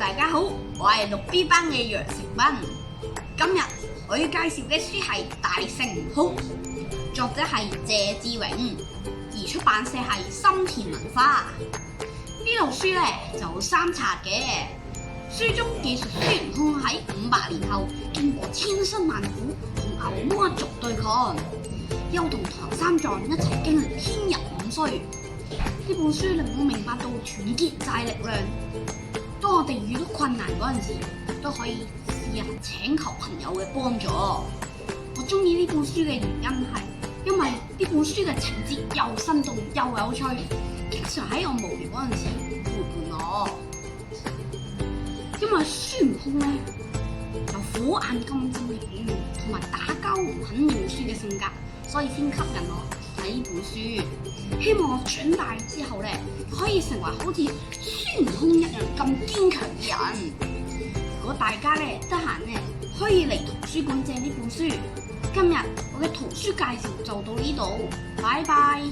大家好，我係6 B 班嘅楊成斌。今日我要介紹嘅書係《大聖哭》，作者係謝志榮，而出版社係心田文化。呢套書咧就3冊嘅，書中記述孫悟空喺500年後經過千辛萬苦同牛魔一族對抗，又同唐三藏一齊經歷天人五衰。呢本書令我明白到團結就係力量。當我哋遇到困難嗰陣時，都可以試下請求朋友嘅幫助。我中意呢本書嘅原因係，因為呢本書嘅情節又生動又有趣，經常喺我無聊嗰陣時陪伴我。因為孫悟空咧有火眼金睛嘅比喻，同埋打交唔肯認輸嘅性格，所以先吸引我睇呢本書。希望我長大之後咧，可以成為好似孫悟空一樣咁堅強嘅人。如果大家咧得閒咧，可以嚟圖書館借呢本書。今日我嘅圖書介紹就到呢度，拜拜。